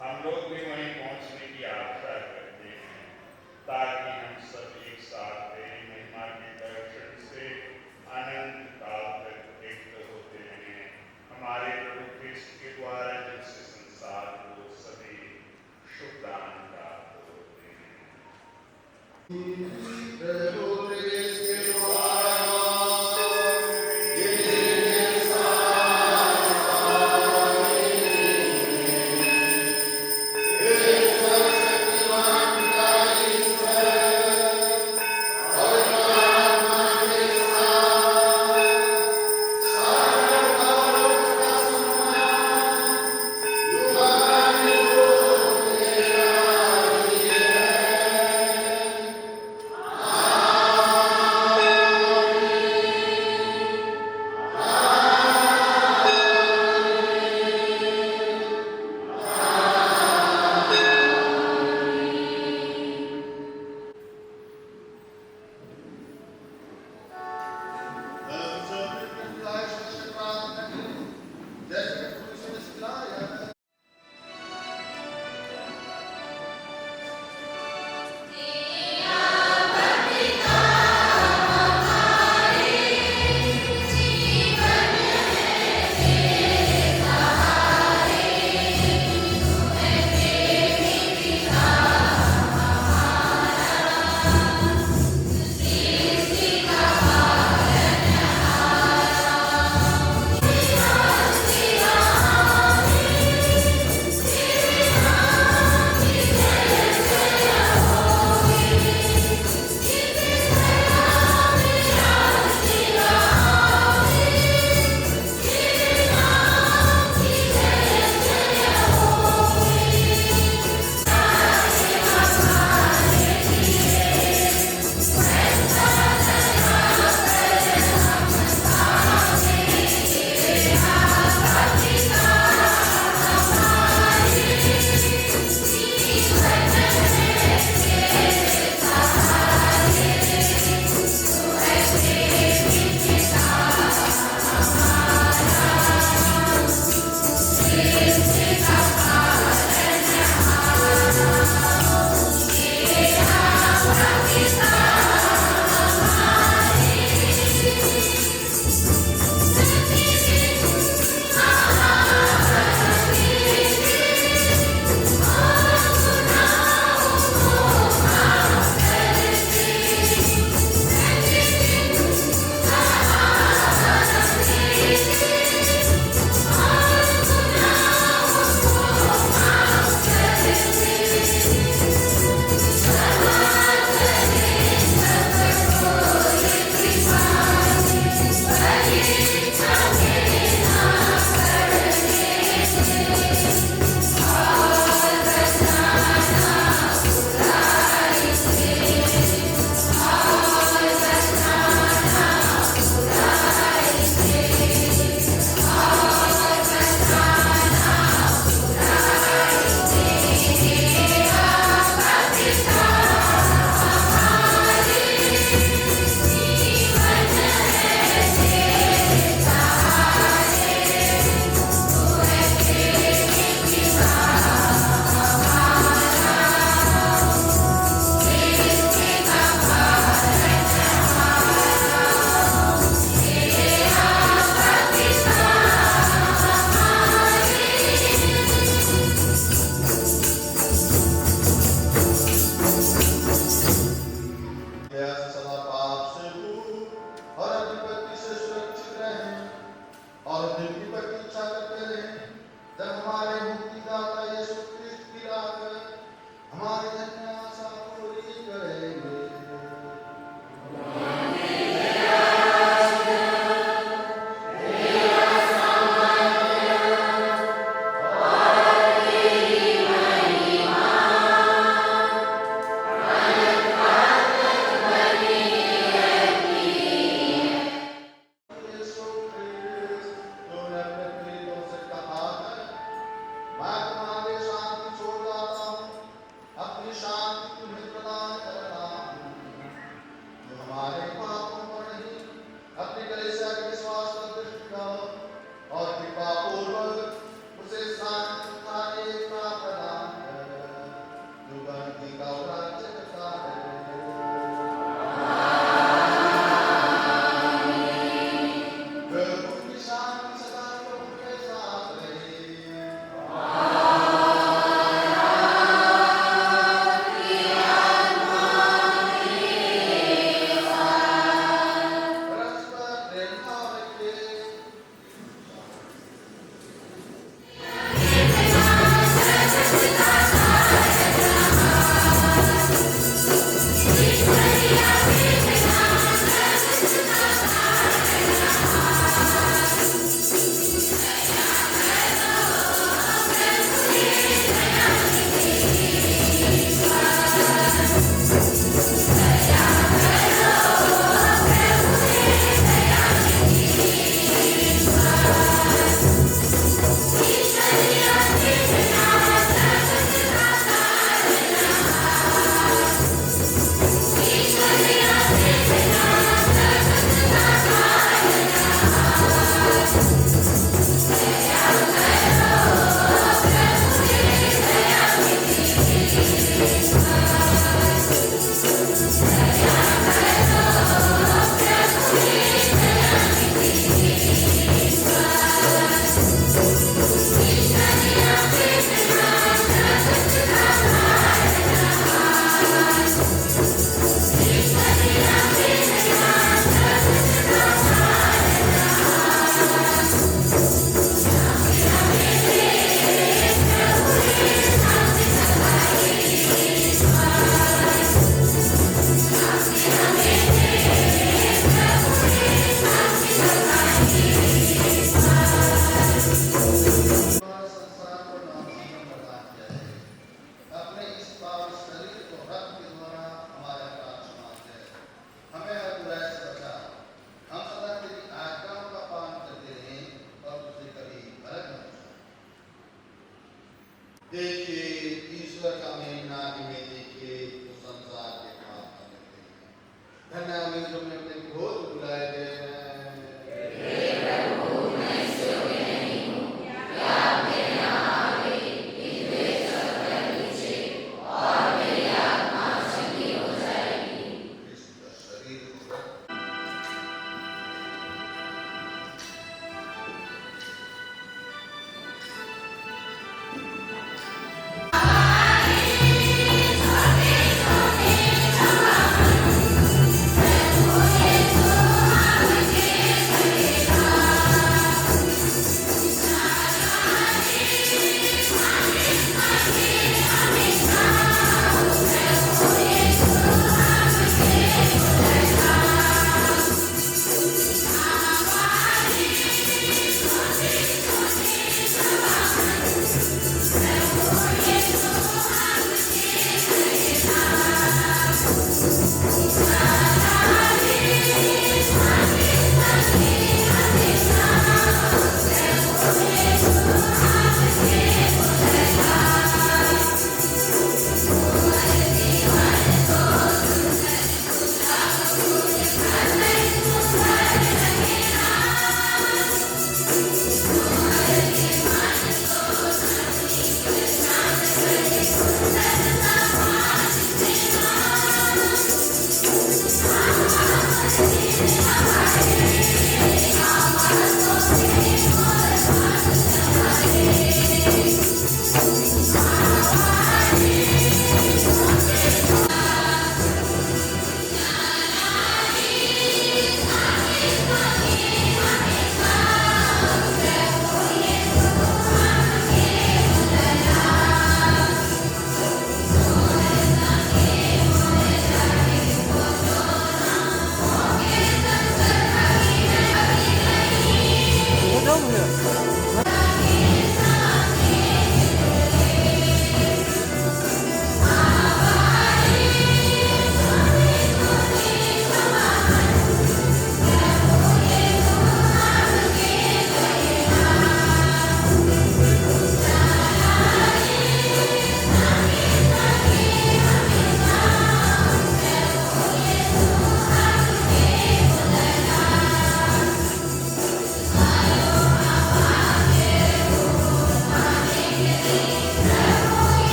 Speaker 10: हम लोग भी वहीं पहुंचने की आशा करते हैं ताकि हम सब एक साथ तेरी महिमा के दर्शन से अनंत काल तक तृप्त होते रहें। हमारे प्रभु कृष्ण के द्वारा जिनसे संसार को सभी शुभ दान प्राप्त होते हैं।
Speaker 1: प्रभु के द्वारा
Speaker 10: Amen.
Speaker 1: क्रांति का राज्य का प्रभु की शांति सदा तुमके साथ रहे। परस्पर प्रेम भाव रखिए।
Speaker 3: Thank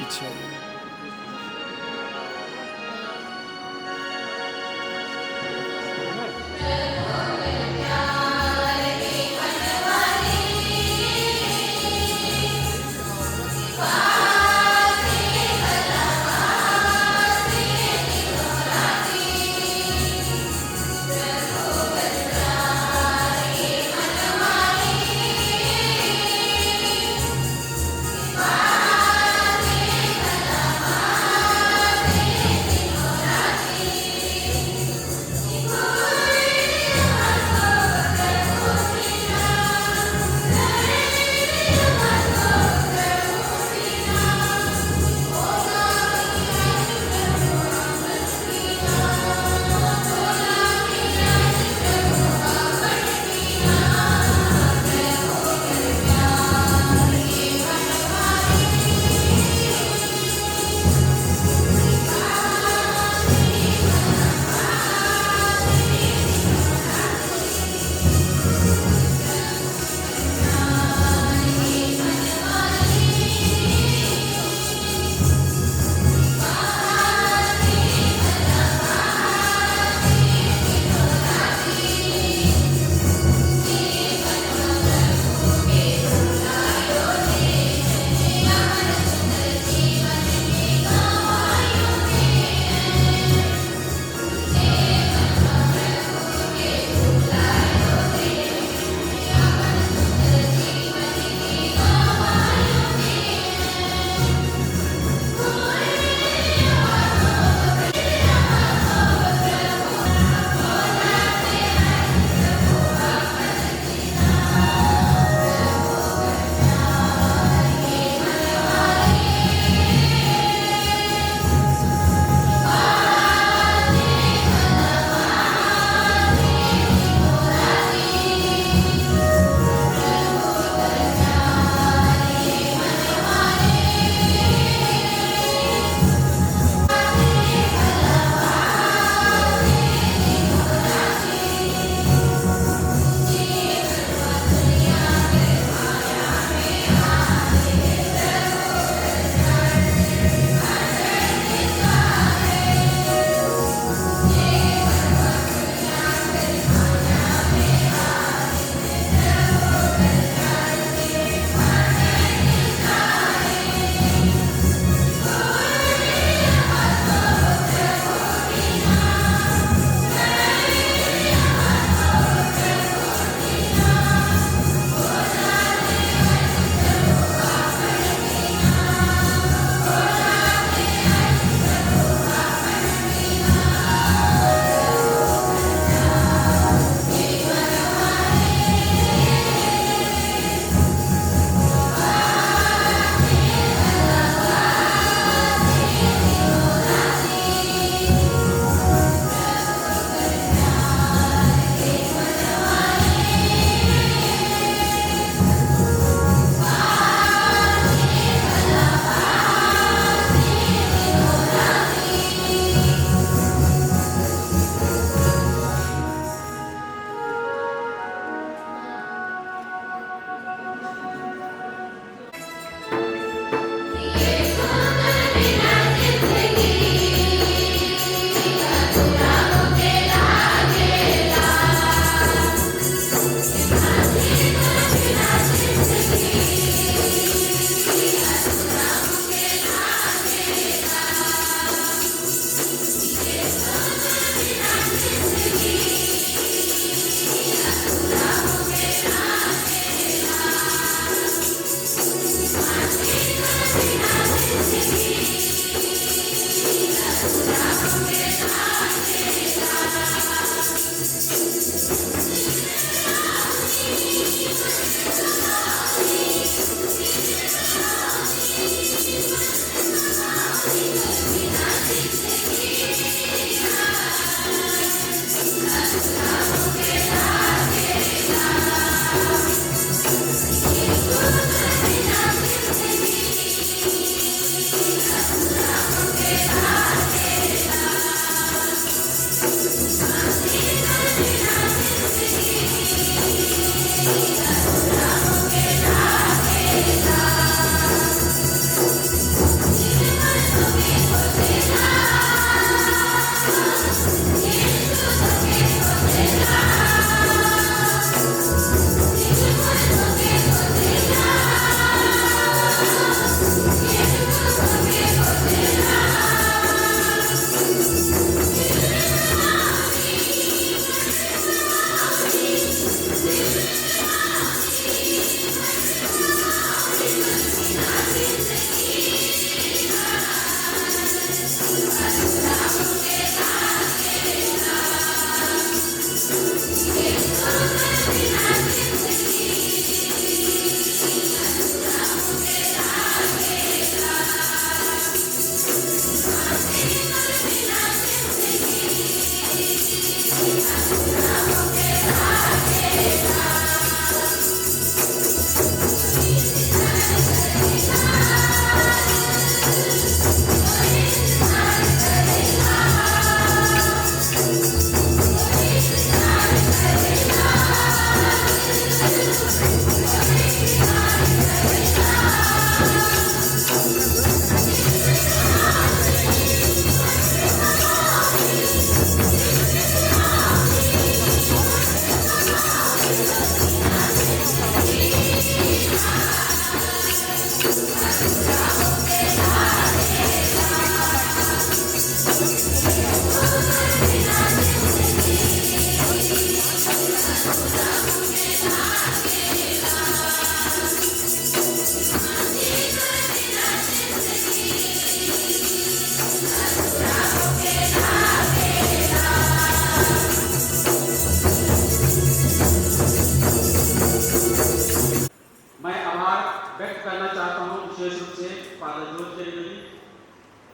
Speaker 11: पीछे आइए।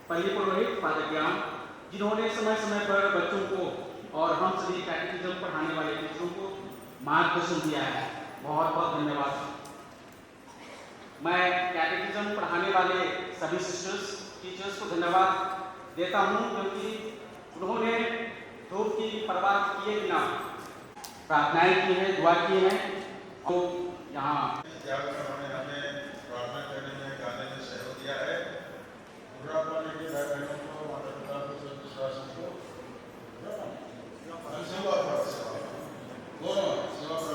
Speaker 11: पल्ली पुरोहित फादर ज्ञान, जिन्होंने समय समय पर बच्चों को और हम सभी कैटेकिज्म पढ़ाने वाले टीचरों को मार्गदर्शन दिया है। बहुत बहुत धन्यवाद। मैं कैटेकिज्म पढ़ाने वाले सभी सिस्टर्स टीचर्स को धन्यवाद देता हूँ, क्योंकि उन्होंने धूप की परवाह किए बिना प्रार्थनाएं की है, दुआ की है। तो यहाँ
Speaker 8: उन्होंने हमें प्रार्थना करने में, गाने में सहयोग दिया है। पूरा पाने के भाई बहनों को, माता पिता को, सब विश्वासों को सेवा पर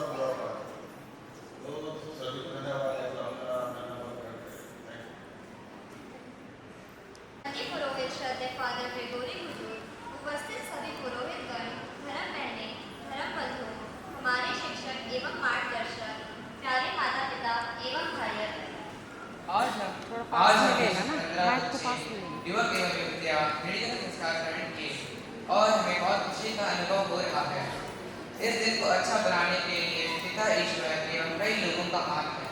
Speaker 8: पूरा पाठ तो सभी को धन्यवाद
Speaker 6: पुरोहित श्रद्धेय फादर ग्रेगोरी हुजूर, उपस्थित सभी पुरोहितगण, धर्म बहनें, धर्म बंधु, हमारे शिक्षक एवं मार्गदर्शक, प्यारे माता पिता एवं भाइयों,
Speaker 12: आज हम युवक एवं युवतियाँ निर्जन संस्कार ग्रहण किए और हमें बहुत खुशी का अनुभव हो रहा है। इस दिन को अच्छा बनाने के लिए पिता ईश्वर एवं कई लोगों का हाथ है।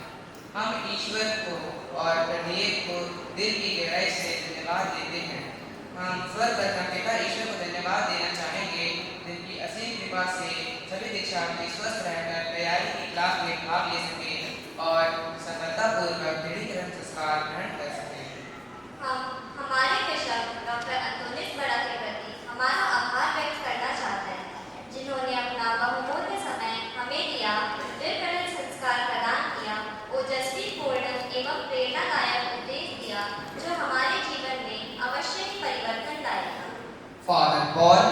Speaker 12: हम ईश्वर को और प्रत्येक को दिल की गहराई से धन्यवाद देते हैं। हम सर्वप्रथम पिता ईश्वर को धन्यवाद देना चाहेंगे, जिनकी असीम कृपा से सभी दीक्षार्थी स्वस्थ रहकर तैयारी की क्लास में भाग ले सके और सफलतापूर्वक दृढ़ीकरण संस्कार ग्रहण कर सके।
Speaker 6: हम हमारे बिशप डॉक्टर अंतोनिस बड़ा के प्रति हमारा आभार व्यक्त करना चाहते हैं, जिन्होंने अपना बहुमूल्य समय हमें दिया, दृढ़ीकरण संस्कार प्रदान किया, ओजस्वी पूर्ण एवं प्रेरणादायक उपदेश दिया, जो हमारे जीवन में अवश्य ही परिवर्तन लाएगा।
Speaker 12: फादर पॉल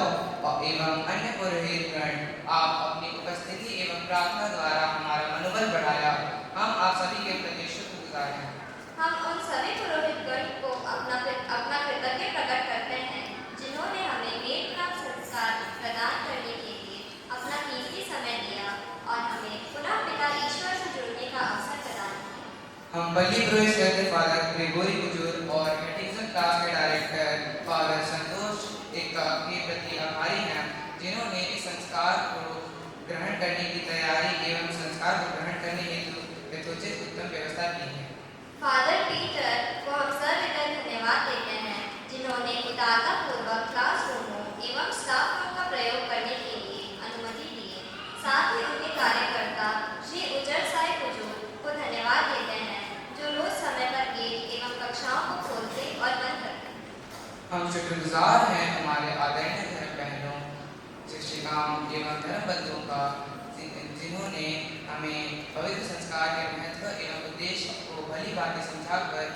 Speaker 12: एवं अन्य पुरोहितगण, आप अपनी उपस्थिति एवं प्रार्थना द्वारा हमारा मनोबल बढ़ाया। हम आप सभी के प्रति शुक्रगुजार हैं।
Speaker 6: हम उन सभी पुरोहितगण को अपना कृतज्ञता प्रकट करते हैं, जिन्होंने हमें वेद प्राप्त संस्कार प्रदान करने के लिए अपना कीमती समय दिया और हमें पुनः पिता ईश्वर से जुड़ने का अवसर प्रदान किया।
Speaker 12: हम पल्ली पुरोहित श्रद्धेय फादर ग्रेगोरी हुजूर और कैटेकिज्म क्लास के डायरेक्टर फादर संतोष एक्का के प्रति आभारी हैं, जिन्होंने इस संस्कार को ग्रहण करने की तैयारी एवं संस्कार को ग्रहण करने हेतु यथोचित उत्तम व्यवस्था की है।
Speaker 6: फादर पीटर को हम सर्वदा धन्यवाद देते हैं, जिन्होंने उदारतापूर्वक क्लासरूमों एवं स्टाफ रूम का प्रयोग करने के लिए अनुमति दी है। साथ ही उनके कार्यकर्ता श्री उजर साई हुजूर को धन्यवाद देते हैं, जो रोज समय पर गेट एवं कक्षाओं को खोलते और बंद करते हैं।
Speaker 12: हम शुक्रगुजार हैं हमारे आदरणीय धर्म बहनों, शिक्षिकाओं एवं धर्म बंधुओं का, जिन्होंने हमें पवित्र संस्कार के महत्व एवं उद्देश्य को भली भांति समझाकर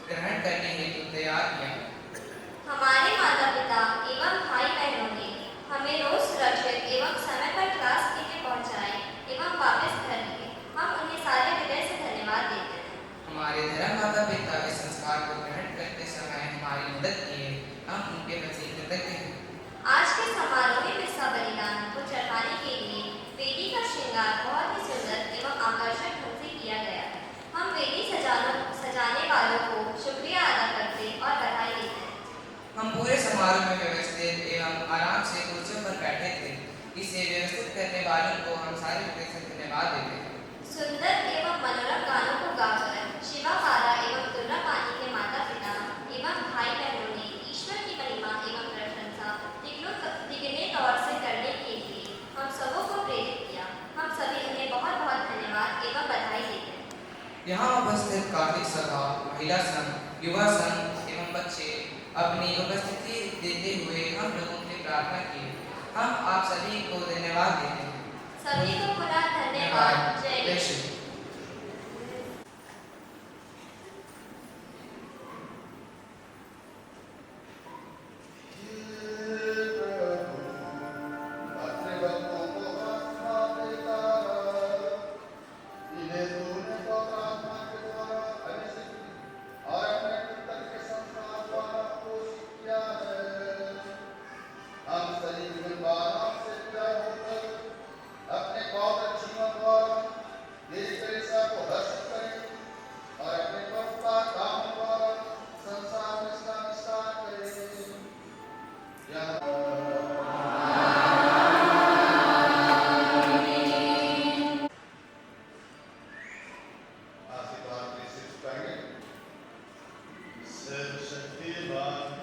Speaker 12: ग्रहण करने हेतु तैयार किया।
Speaker 6: हमारे माता पिता एवं भाई बहनों ने हमें रोज सुरक्षित एवं समय पर क्लास के लिए पहुंचाए एवं वापस घर लिए। हम उन्हें सारे हृदय से धन्यवाद देते हैं।
Speaker 12: हमारे धर्म माता पिता इस संस्कार को ग्रहण करते समय हमारी मदद किए, हम उनके प्रति कृतज्ञ हैं।
Speaker 6: आज के समारोह में मिस्सा बलिदान को चढ़ाने के लिए वेदी का श्रृंगार बहुत ही सुंदर एवं आकर्षक ढंग से किया गया है। हम वेदी सजाने वालों को शुक्रिया अदा करते और बधाई देते हैं।
Speaker 12: हम पूरे समारोह में व्यवस्थित एवं आराम से कुर्सियों पर बैठे थे। इसे व्यवस्थित करने वालों को हम सारे हृदय से धन्यवाद देते हैं।
Speaker 6: सुंदर एवं मनोरम गानों को गाकर शिवा पारा एवं दुर्गा पानी के माता पिता एवं भाई बहनों ने ईश्वर की महिमा एवं प्रशंसा तिगने तौर से करने के लिए हम सबों को प्रेरित किया। हम सभी उन्हें बहुत बहुत धन्यवाद एवं बधाई देते हैं।
Speaker 12: यहाँ उपस्थित कार्तिक सभा, महिला संघ, युवा संघ एवं बच्चे अपनी उपस्थिति देते हुए हम लोगों की प्रार्थना की। हम आप सभी को धन्यवाद देते हैं।
Speaker 6: सभी को पुनः धन्यवाद। जय
Speaker 12: श्री।
Speaker 1: सर्वशक्तिमान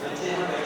Speaker 11: बच्चे यहाँ